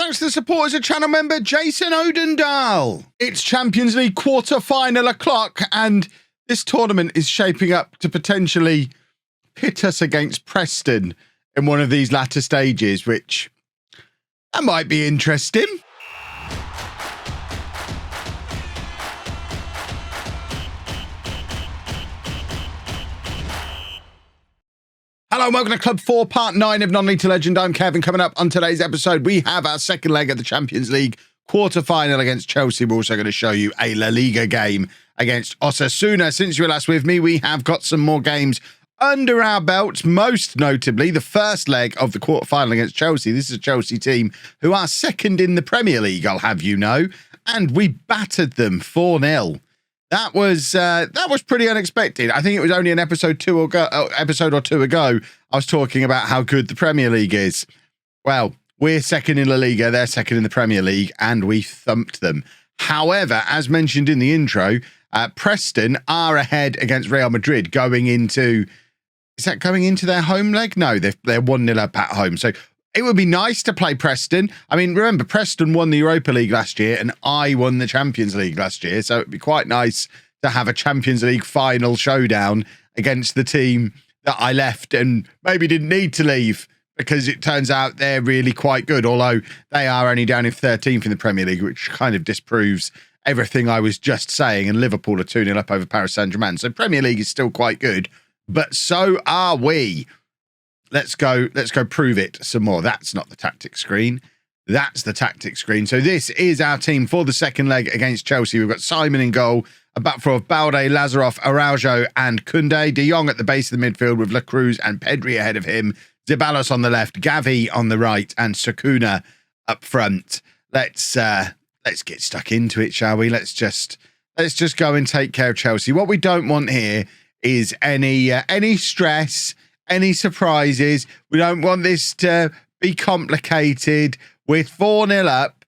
Thanks to the support as a channel member, Jason Odendahl. It's Champions League quarter-final o'clock, and this tournament is shaping up to potentially pit us against Preston in one of these latter stages, which that might be interesting. Hello and welcome to Club 4, Part 9 of Non-League to Legend. I'm Kevin. Coming up on today's episode, we have our second leg of the Champions League quarter-final against Chelsea. We're also going to show you a La Liga game against Osasuna. Since you were last with me, we have got some more games under our belts, most notably the first leg of the quarter-final against Chelsea. This is a Chelsea team who are second in the Premier League, I'll have you know, and we battered them 4-0. That was pretty unexpected. I think it was only an episode or two ago I was talking about how good the Premier League is. Well, we're second in La Liga, they're second in the Premier League, and we thumped them. However, as mentioned in the intro, Preston are ahead against Real Madrid going into... Is that going into their home leg? No, they're 1-0 up at home. So it would be nice to play Preston. I mean, remember, Preston won the Europa League last year and I won the Champions League last year. So it'd be quite nice to have a Champions League final showdown against the team that I left and maybe didn't need to leave, because it turns out they're really quite good, although they are only down in 13th in the Premier League, which kind of disproves everything I was just saying. And Liverpool are 2-0 up over Paris Saint-Germain. So Premier League is still quite good, but so are we. Let's go prove it some more. That's not the tactics screen. That's the tactics screen. So this is our team for the second leg against Chelsea. We've got Simon in goal, a back four of Balde, Lazarov, Araujo and Koundé. De Jong at the base of the midfield with La Cruz and Pedri ahead of him. Zeballos on the left, Gavi on the right and Sakuna up front. Let's get stuck into it, shall we? Let's just go and take care of Chelsea. What we don't want here is any stress, any surprises. We don't want this to be complicated. With 4-0 up,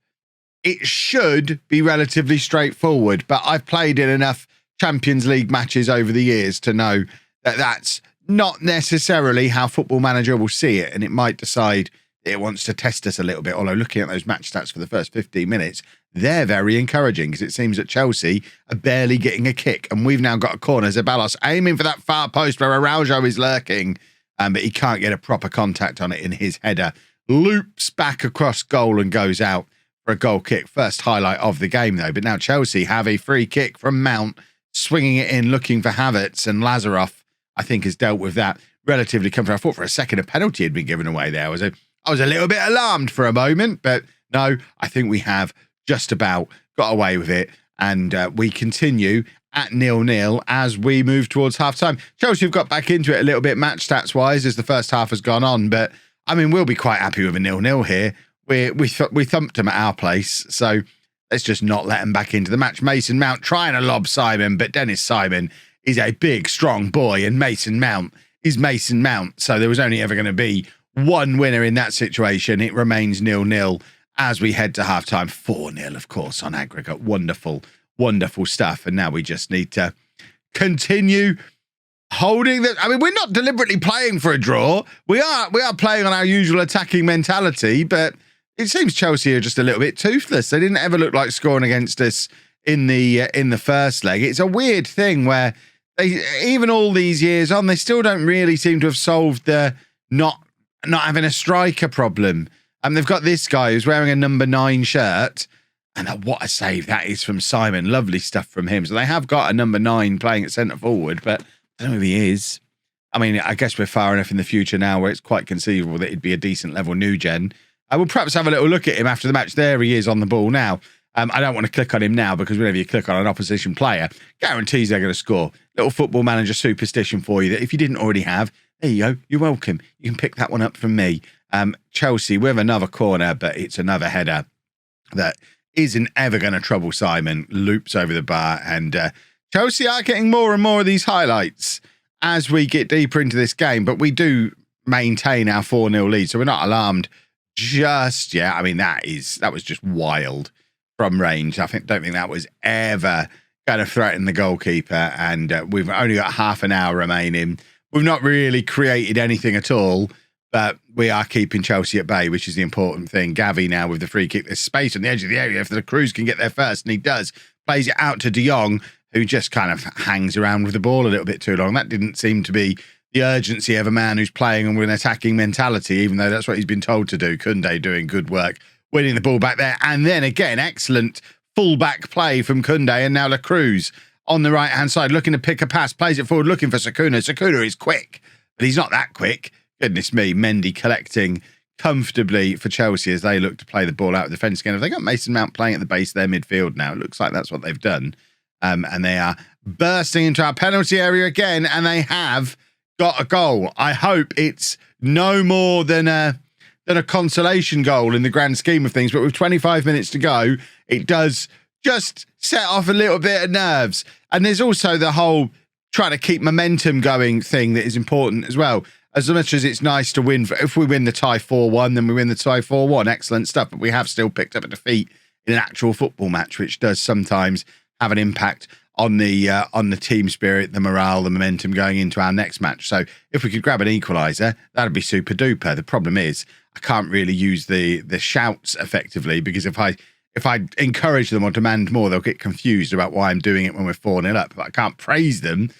it should be relatively straightforward, but I've played in enough Champions League matches over the years to know that that's not necessarily how Football Manager will see it, and it might decide it wants to test us a little bit. Although looking at those match stats for the first 15 minutes, they're very encouraging, because it seems that Chelsea are barely getting a kick, and we've now got a corner. Zeballos aiming for that far post where Araujo is lurking, but he can't get a proper contact on it in his header. Loops back across goal and goes out for a goal kick. First highlight of the game, though. But now Chelsea have a free kick from Mount, swinging it in, looking for Havertz, and Lazarov, I think, has dealt with that relatively comfortably. I thought for a second a penalty had been given away there. I was a little bit alarmed for a moment, but no, I think we have just about got away with it, and we continue at 0-0 as we move towards half-time. Chelsea have got back into it a little bit match stats-wise as the first half has gone on, but, I mean, we'll be quite happy with a 0-0 here. We thumped them at our place, so let's just not let them back into the match. Mason Mount trying to lob Simon, but Dennis Simon is a big, strong boy, and Mason Mount is Mason Mount, so there was only ever going to be one winner in that situation. It remains 0-0 as we head to halftime. 4-0, of course, on aggregate. Wonderful, wonderful stuff. And now we just need to continue holding the... I mean, we're not deliberately playing for a draw. We are playing on our usual attacking mentality, but it seems Chelsea are just a little bit toothless. They didn't ever look like scoring against us in the first leg. It's a weird thing where they, even all these years on, they still don't really seem to have solved the not having a striker problem. And they've got this guy who's wearing a number 9 shirt, and what a save that is from Simon. Lovely stuff from him. So they have got a number 9 playing at centre forward, but I don't know who he is. I mean, I guess we're far enough in the future now where it's quite conceivable that he'd be a decent level new gen. I will perhaps have a little look at him after the match. There he is on the ball now. I don't want to click on him now, because whenever you click on an opposition player, guarantees they're going to score. Little Football Manager superstition for you that if you didn't already have, there you go. You're welcome. You can pick that one up from me. Chelsea with another corner, but it's another header that isn't ever going to trouble Simon. Loops over the bar, and Chelsea are getting more and more of these highlights as we get deeper into this game, but we do maintain our 4-0 lead, so we're not alarmed just yet. I mean, that was just wild from range. Don't think that was ever going to threaten the goalkeeper, and we've only got half an hour remaining. We've not really created anything at all, but we are keeping Chelsea at bay, which is the important thing. Gavi now with the free kick. There's space on the edge of the area if the Cruz can get there first, and he does. Plays it out to De Jong, who just kind of hangs around with the ball a little bit too long. That didn't seem to be the urgency of a man who's playing with an attacking mentality, even though that's what he's been told to do. Koundé doing good work, winning the ball back there. And then again, excellent full-back play from Koundé, and now La Cruz on the right-hand side, looking to pick a pass, plays it forward, looking for Sakuna. Sakuna is quick, but he's not that quick. Goodness me, Mendy collecting comfortably for Chelsea as they look to play the ball out of defence again. Have they got Mason Mount playing at the base of their midfield now? It looks like that's what they've done. And they are bursting into our penalty area again, and they have got a goal. I hope it's no more than a consolation goal in the grand scheme of things, but with 25 minutes to go, it does just set off a little bit of nerves. And there's also the whole trying to keep momentum going thing that is important as well. As much as it's nice to win, if we win the tie 4-1, then we win the tie 4-1. Excellent stuff. But we have still picked up a defeat in an actual football match, which does sometimes have an impact on the team spirit, the morale, the momentum going into our next match. So if we could grab an equaliser, that'd be super duper. The problem is I can't really use the shouts effectively, because if I encourage them or demand more, they'll get confused about why I'm doing it when we're 4-0 up. But I can't praise them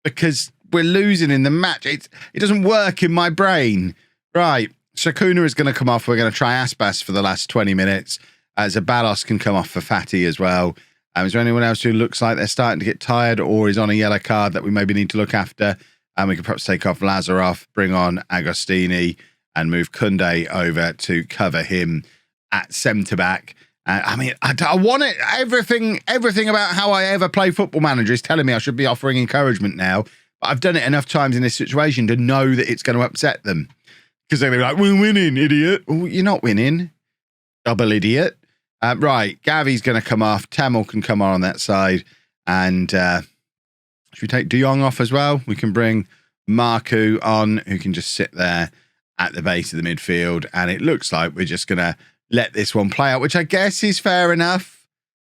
because we're losing in the match. It doesn't work in my brain. Right, Sakuna is going to come off. We're going to try Aspas for the last 20 minutes. Zaballos can come off for Fatty as well. Is there anyone else who looks like they're starting to get tired or is on a yellow card that we maybe need to look after? And we could perhaps take off Lazarov, bring on Agostini, and move Koundé over to cover him at centre-back. I mean, I want it. Everything about how I ever play Football Manager is telling me I should be offering encouragement now. But I've done it enough times in this situation to know that it's going to upset them. Because they're like, we're winning, idiot. Well, you're not winning. Double idiot. Right, Gavi's going to come off. Temel can come on that side. And should we take De Jong off as well? We can bring Marku on, who can just sit there at the base of the midfield. And it looks like we're just going to let this one play out, which I guess is fair enough.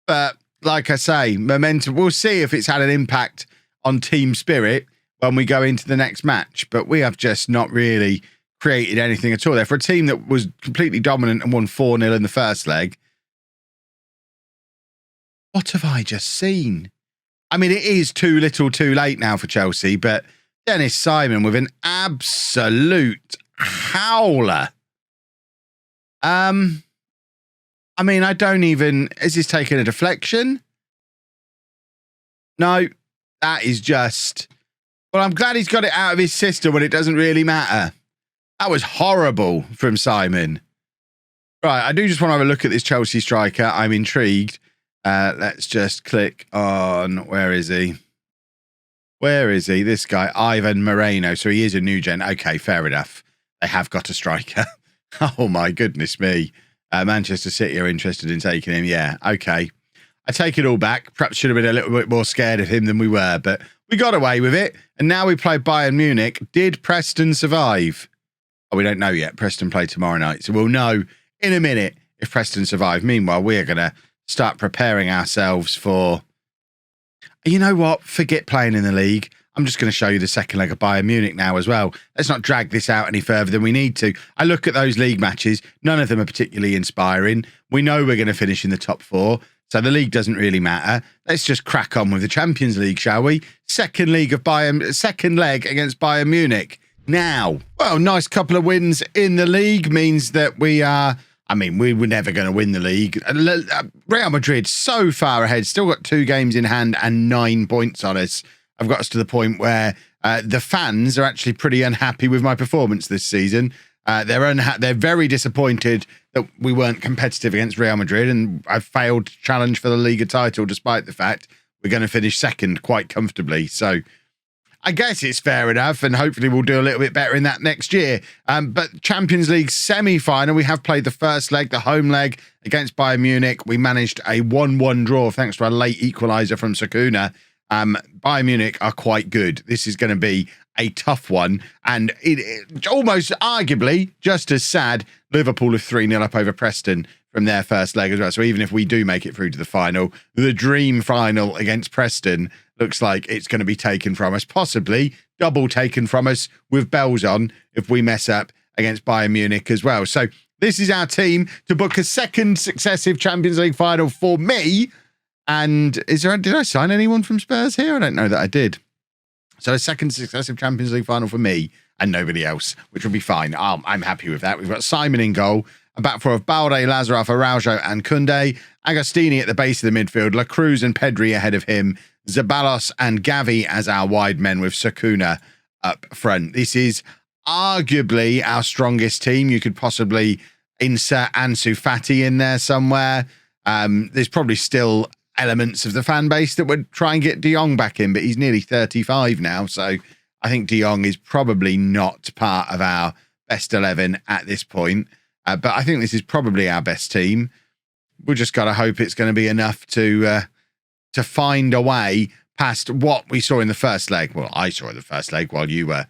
But like I say, momentum, we'll see if it's had an impact on team spirit when we go into the next match. But we have just not really created anything at all there. For a team that was completely dominant and won 4-0 in the first leg, what have I just seen? I mean, it is too little too late now for Chelsea, but Dennis Simon with an absolute howler. I mean, I don't even... Is this taking a deflection? No, that is just... Well, I'm glad he's got it out of his system when it doesn't really matter. That was horrible from Simon. Right, I do just want to have a look at this Chelsea striker. I'm intrigued. Let's just click on... Where is he? Where is he? This guy, Ivan Moreno. So he is a new gen. Okay, fair enough. They have got a striker. Oh, my goodness me. Manchester City are interested in taking him. Yeah, okay. I take it all back. Perhaps should have been a little bit more scared of him than we were, but we got away with it. And now we play Bayern Munich. Did Preston survive? Oh, we don't know yet. Preston play tomorrow night. So we'll know in a minute if Preston survive. Meanwhile, we're going to start preparing ourselves for... You know what? Forget playing in the league. I'm just going to show you the second leg of Bayern Munich now as well. Let's not drag this out any further than we need to. I look at those league matches. None of them are particularly inspiring. We know we're going to finish in the top 4, so the league doesn't really matter. Let's just crack on with the Champions League, shall we? Second leg against Bayern Munich. Now, well, nice couple of wins in the league means that we are... I mean, we were never going to win the league. Real Madrid so far ahead, still got 2 games in hand and 9 points on us. I've got us to the point where the fans are actually pretty unhappy with my performance this season. They're very disappointed that we weren't competitive against Real Madrid, and I failed to challenge for the Liga title despite the fact we're going to finish second quite comfortably. So I guess it's fair enough, and hopefully we'll do a little bit better in that next year. But Champions League semi-final, we have played the first leg, the home leg against Bayern Munich. We managed a 1-1 draw thanks to a late equaliser from Sakuna. Bayern Munich are quite good. This is going to be a tough one, and it almost arguably just as sad. Liverpool are 3-0 up over Preston from their first leg as well. So even if we do make it through to the final, the dream final against Preston looks like it's going to be taken from us, possibly double taken from us with bells on if we mess up against Bayern Munich as well. So this is our team to book a second successive Champions League final for me. And did I sign anyone from Spurs here? I don't know that I did. So a second successive Champions League final for me and nobody else, which will be fine. I'm happy with that. We've got Simon in goal, a back four of Balde, Lazarov, Araujo and Koundé, Agostini at the base of the midfield, La Cruz and Pedri ahead of him, Zeballos and Gavi as our wide men with Sakuna up front. This is arguably our strongest team. You could possibly insert Ansu Fati in there somewhere. There's probably still elements of the fan base that would try and get De Jong back in, but he's nearly 35 now, so I think De Jong is probably not part of our best 11 at this point. But I think this is probably our best team. We've just got to hope it's going to be enough to find a way past what we saw in the first leg. Well, I saw in the first leg while you were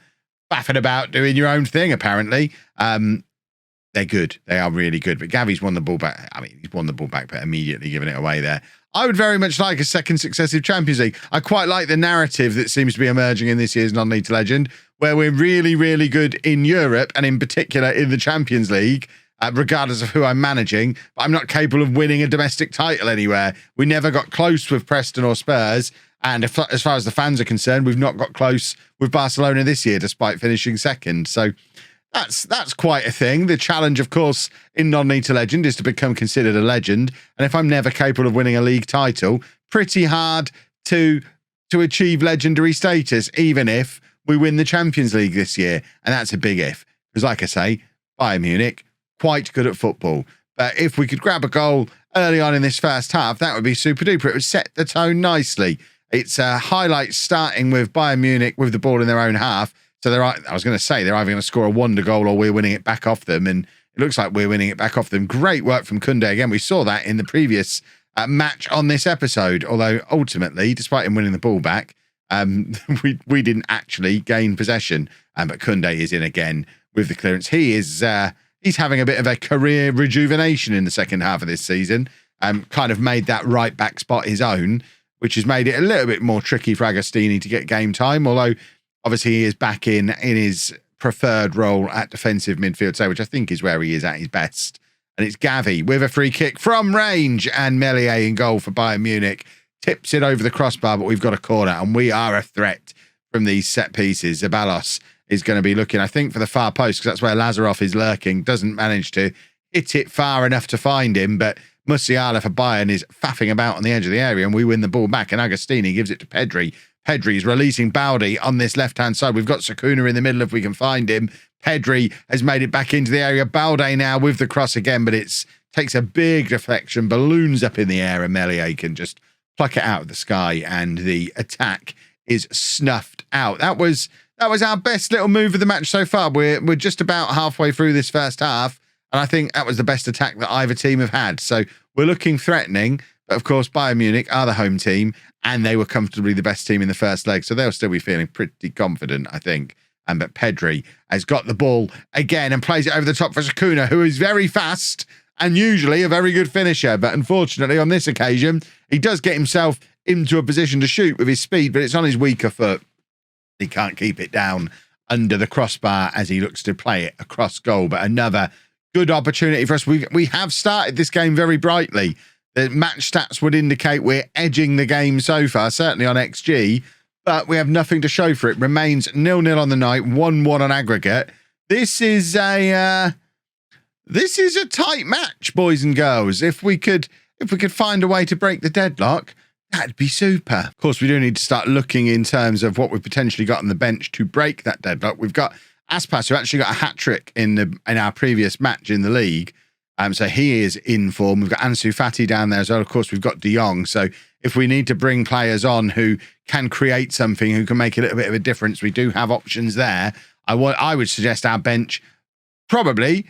faffing about doing your own thing, apparently. They're good. They are really good. But Gavi's won the ball back. I mean, he's won the ball back, but immediately giving it away there. I would very much like a second successive Champions League. I quite like the narrative that seems to be emerging in this year's Non-League to Legend, where we're really, really good in Europe and in particular in the Champions League, regardless of who I'm managing. But I'm not capable of winning a domestic title anywhere. We never got close with Preston or Spurs. And as far as the fans are concerned, we've not got close with Barcelona this year, despite finishing second. So that's quite a thing. The challenge, of course, in Non-League to Legend is to become considered a legend. And if I'm never capable of winning a league title, pretty hard to achieve legendary status, even if we win the Champions League this year. And that's a big if. Because like I say, Bayern Munich, quite good at football. But if we could grab a goal early on in this first half, that would be super duper. It would set the tone nicely. It's highlights starting with Bayern Munich with the ball in their own half. So they're either going to score a wonder goal or we're winning it back off them. And it looks like we're winning it back off them. Great work from Koundé. Again, we saw that in the previous match on this episode. Although ultimately, despite him winning the ball back, we didn't actually gain possession. But Koundé is in again with the clearance. He's having a bit of a career rejuvenation in the second half of this season. Kind of made that right back spot his own, which has made it a little bit more tricky for Agostini to get game time. Although obviously he is back in his preferred role at defensive midfield, so which I think is where he is at his best. And it's Gavi with a free kick from range and Meslier in goal for Bayern Munich. Tips it over the crossbar, but we've got a corner and we are a threat from these set pieces. Zeballos is going to be looking, I think, for the far post because that's where Lazarov is lurking. Doesn't manage to hit it far enough to find him, but Musiala for Bayern is faffing about on the edge of the area and we win the ball back and Agostini gives it to Pedri. Pedri's releasing Balde on this left-hand side. We've got Sakuna in the middle if we can find him. Pedri has made it back into the area. Balde now with the cross again, but it takes a big deflection, balloons up in the air, and Meslier can just pluck it out of the sky, and the attack is snuffed out. That was our best little move of the match so far. We're just about halfway through this first half, and I think that was the best attack that either team have had. So we're looking threatening. But of course, Bayern Munich are the home team and they were comfortably the best team in the first leg. So they'll still be feeling pretty confident, I think. But Pedri has got the ball again and plays it over the top for Sakuna, who is very fast and usually a very good finisher. But unfortunately, on this occasion, he does get himself into a position to shoot with his speed, but it's on his weaker foot. He can't keep it down under the crossbar as he looks to play it across goal. But another good opportunity for us. We have started this game very brightly. The match stats would indicate we're edging the game so far, certainly on XG, but we have nothing to show for it. Remains 0-0 on the night, 1-1 on aggregate. This is a tight match, boys and girls. If we could find a way to break the deadlock, that'd be super. Of course, we do need to start looking in terms of what we've potentially got on the bench to break that deadlock. We've got Aspas, who actually got a hat-trick in our previous match in the league. So he is in form. We've got Ansu Fati down there as well. Of course, we've got De Jong. So if we need to bring players on who can create something, who can make a little bit of a difference, we do have options there. I would suggest our bench probably,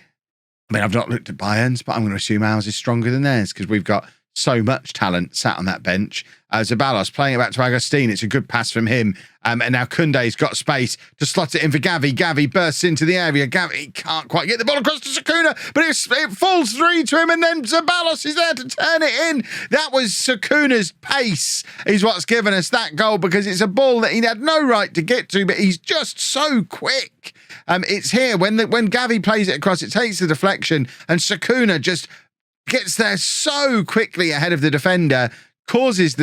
I mean, I've not looked at Bayern's, but I'm going to assume ours is stronger than theirs because we've got so much talent sat on that bench. Zeballos playing it back to Agostini. It's a good pass from him. And now Koundé's got space to slot it in for Gavi. Gavi bursts into the area. Gavi can't quite get the ball across to Sakuna, but it falls through to him, and then Zeballos is there to turn it in. That was Sakuna's pace is what's given us that goal, because it's a ball that he had no right to get to, but he's just so quick. It's here when Gavi plays it across, it takes the deflection, and Sakuna just gets there so quickly ahead of the defender, causes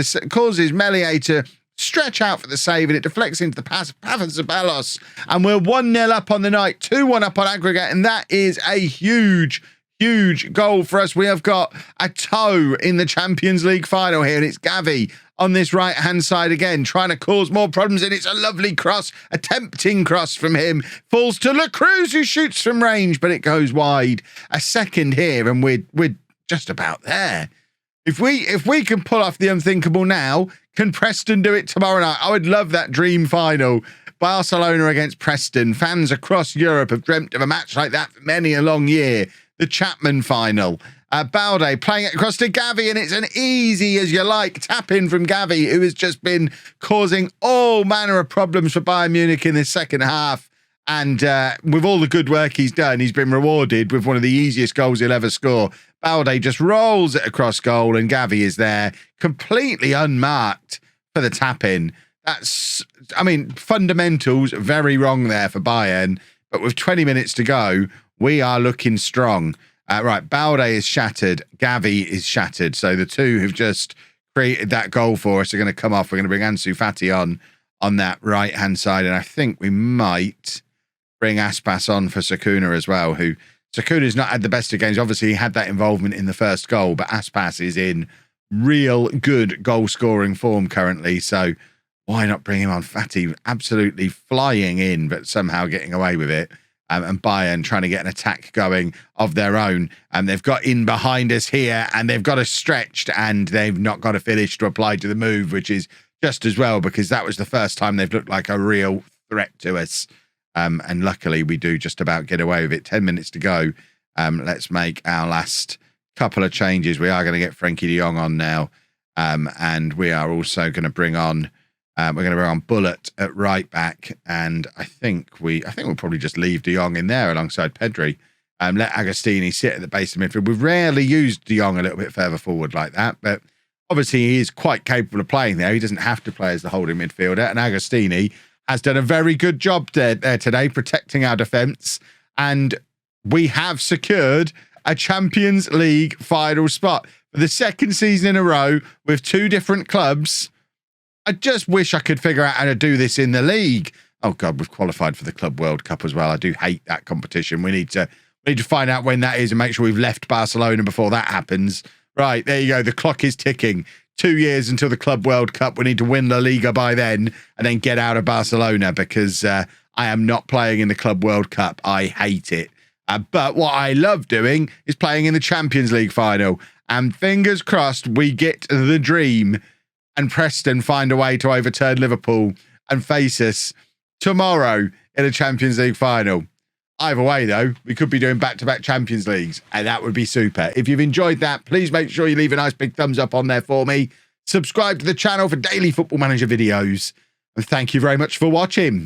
Melie to stretch out for the save, and it deflects into the pass of Pavanzabalos, and we're 1-0 up on the night, 2-1 up on aggregate, and that is a huge goal for us. We have got a toe in the Champions League final here, and it's Gavi on this right-hand side again, trying to cause more problems, and it's a lovely cross, a tempting cross from him. Falls to La Cruz, who shoots from range, but it goes wide. A second here, and we're just about there. If we can pull off the unthinkable now, can Preston do it tomorrow night? I would love that dream final. Barcelona against Preston. Fans across Europe have dreamt of a match like that for many a long year. The Chapman final. Balde playing it across to Gavi, and it's an easy as you like tap in from Gavi, who has just been causing all manner of problems for Bayern Munich in this second half. And with all the good work he's done, he's been rewarded with one of the easiest goals he'll ever score. Balde just rolls it across goal, and Gavi is there, completely unmarked for the tap-in. That's, I mean, fundamentals very wrong there for Bayern, but with 20 minutes to go, we are looking strong. Right, Balde is shattered, Gavi is shattered, so the two who've just created that goal for us are going to come off. We're going to bring Ansu Fati on that right-hand side, and I think we might bring Aspas on for Sakuna as well, who Sakuna's not had the best of games. Obviously, he had that involvement in the first goal, but Aspas is in real good goal-scoring form currently, so why not bring him on? Fati absolutely flying in, but somehow getting away with it. And Bayern trying to get an attack going of their own. And they've got in behind us here, and they've got us stretched, and they've not got a finish to apply to the move, which is just as well, because that was the first time they've looked like a real threat to us. And luckily, we do just about get away with it. 10 minutes to go. Let's make our last couple of changes. We are going to get Frankie de Jong on now. And we are also going to bring on... we're going to bring on Bullet at right back, and I think we'll probably just leave De Jong in there alongside Pedri. Let Agostini sit at the base of midfield. We've rarely used De Jong a little bit further forward like that, but obviously he is quite capable of playing there. He doesn't have to play as the holding midfielder, and Agostini has done a very good job there today, protecting our defence, and we have secured a Champions League final spot for the second season in a row with two different clubs. I just wish I could figure out how to do this in the league. Oh God, we've qualified for the Club World Cup as well. I do hate that competition. We need to find out when that is and make sure we've left Barcelona before that happens. Right, there you go. The clock is ticking. 2 years until the Club World Cup. We need to win La Liga by then and then get out of Barcelona, because I am not playing in the Club World Cup. I hate it. But what I love doing is playing in the Champions League final. And fingers crossed we get the dream, and Preston find a way to overturn Liverpool and face us tomorrow in a Champions League final. Either way, though, we could be doing back-to-back Champions Leagues, and that would be super. If you've enjoyed that, please make sure you leave a nice big thumbs up on there for me. Subscribe to the channel for daily Football Manager videos. And thank you very much for watching.